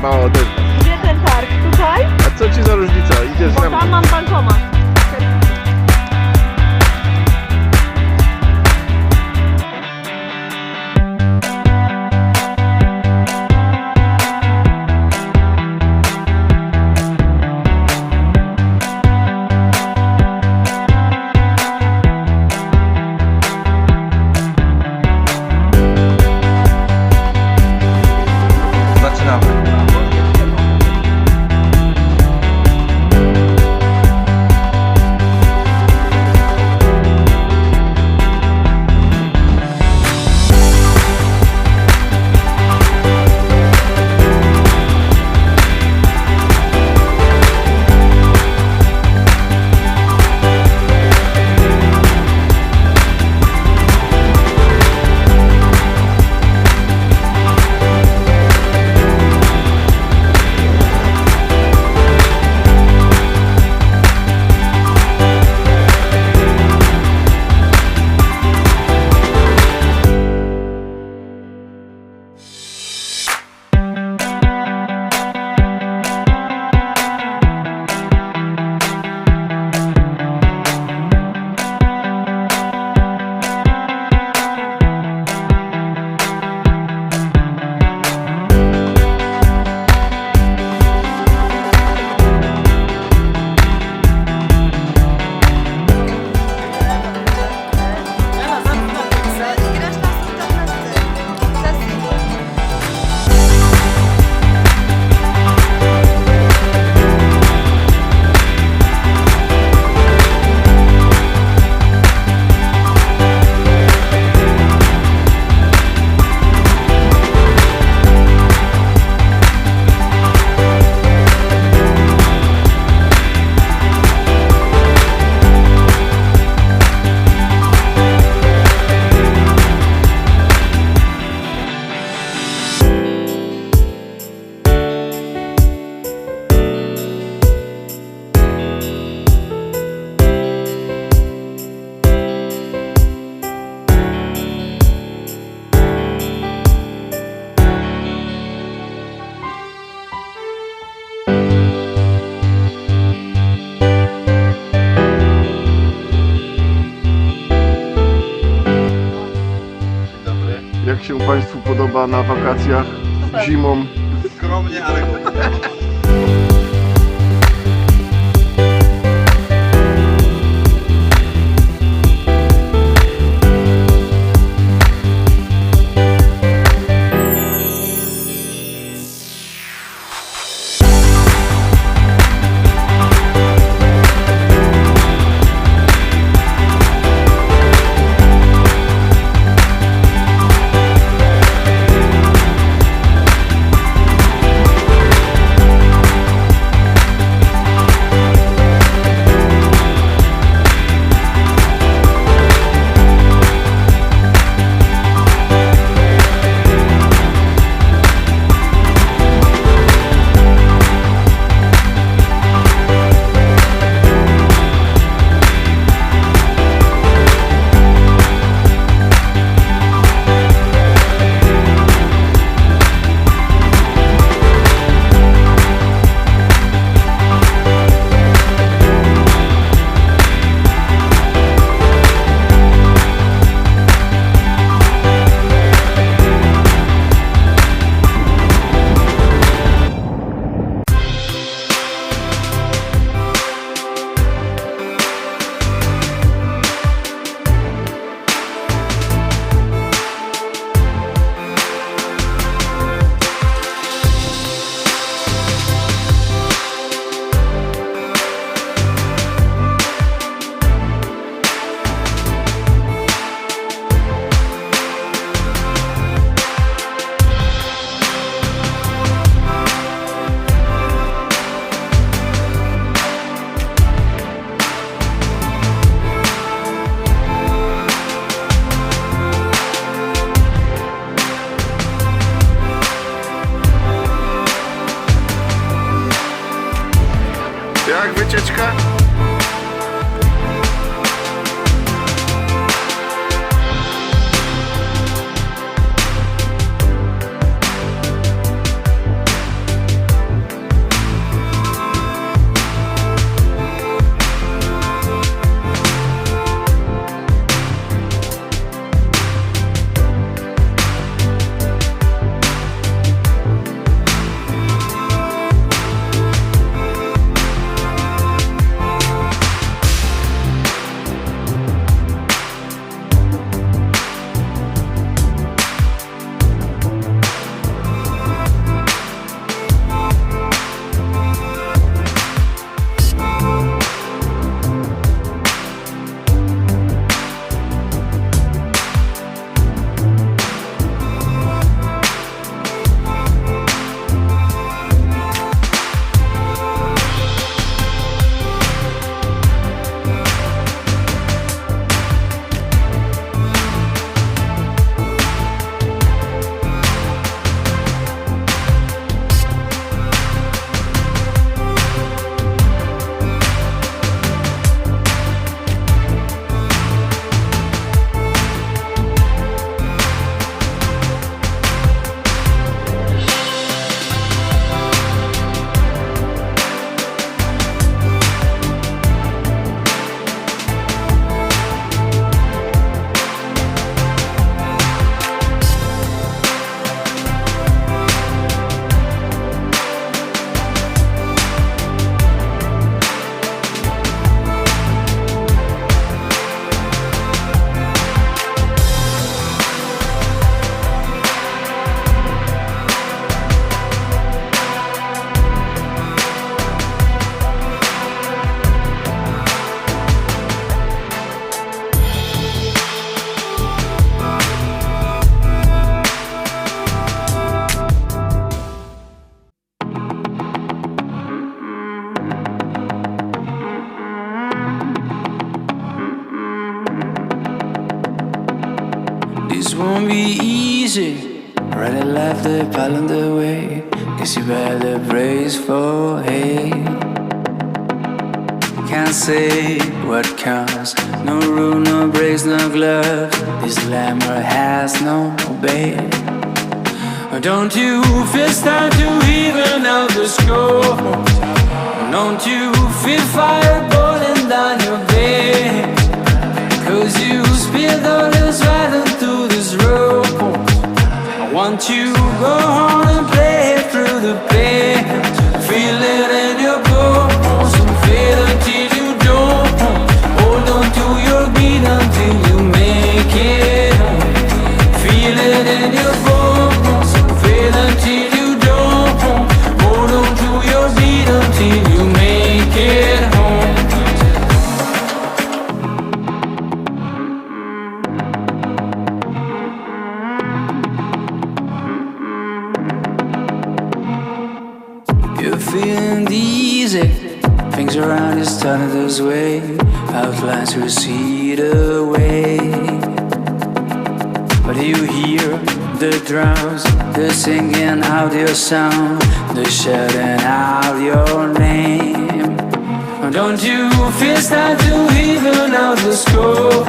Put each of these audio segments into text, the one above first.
mała odezwa. Gdzie ten targ? Tutaj? A co ci za różnica? Idziesz Bo ze mną. tam mam bankomat. Zaczynamy. Jak się Państwu podoba na wakacjach zimą? Skromnie, ale easy. Right and left, they piling the way. Guess you better brace for hate. Can't say what counts. No rule, no brakes, no gloves. This glamour has no bait. Don't you feel start to even out the score? Don't you feel fire burning down your veins? Cause you spilled all this right into this road. I want you to go on and play through the pain. Feel it in your bones and feel until you don't. Hold on to your beat until you make it home. Feel it in your bones and feel until you don't. Hold on to your beat until you make it home. You're feeling dizzy. Things around you starting to sway. Outlines recede away. But you hear the drums, they're singing out your sound, they're shouting out your name. Don't you feel start to even out the scope?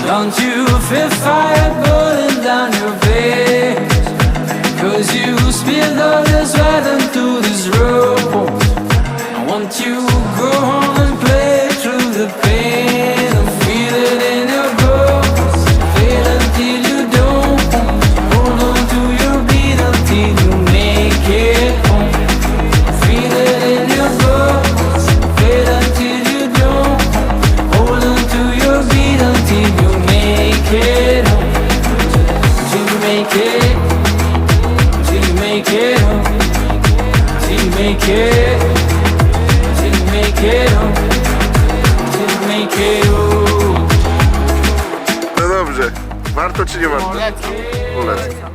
Don't you feel fire burning down your veins? Cause you spilled all this right into this road. I want you to go home and play through the pain and feel it in your bones. Feel until you don't. Hold on to your beat until you make it home. Feel it in your bones. Feel until you don't. Hold on to your beat until you make it home. Till you make it. Till you make it home. Till you make it. Till you make it home. Till you make it home. No dobrze. Warto czy nie warto? Polecam.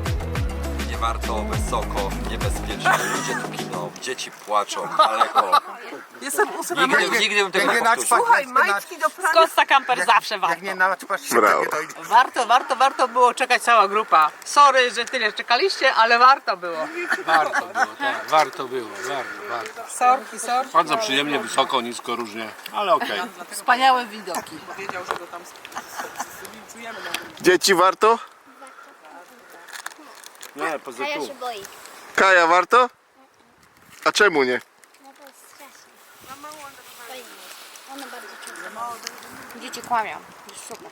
Nie warto, wysoko, niebezpiecznie. Ludzie tu giną, dzieci płaczą, daleko. Jestem Nigdy bym tego nie powtórzył. Słuchaj, majtki do prania. Costa Camper zawsze warto. Jak nie naćpasz się, Brawo. to nie dojdzie. Warto było czekać cała grupa. Sorry, że tyle czekaliście, ale warto było. Warto było, tak, warto było, warto. Sorki. Bardzo przyjemnie, wysoko, nisko, różnie, ale okej. Wspaniałe widoki. Dzieci warto? Nie, poza A ja tu. się boję. Kaja warto? A czemu nie? No to jest straszne. Boję się. One bardzo często. Dzieci kłamią. Jest super.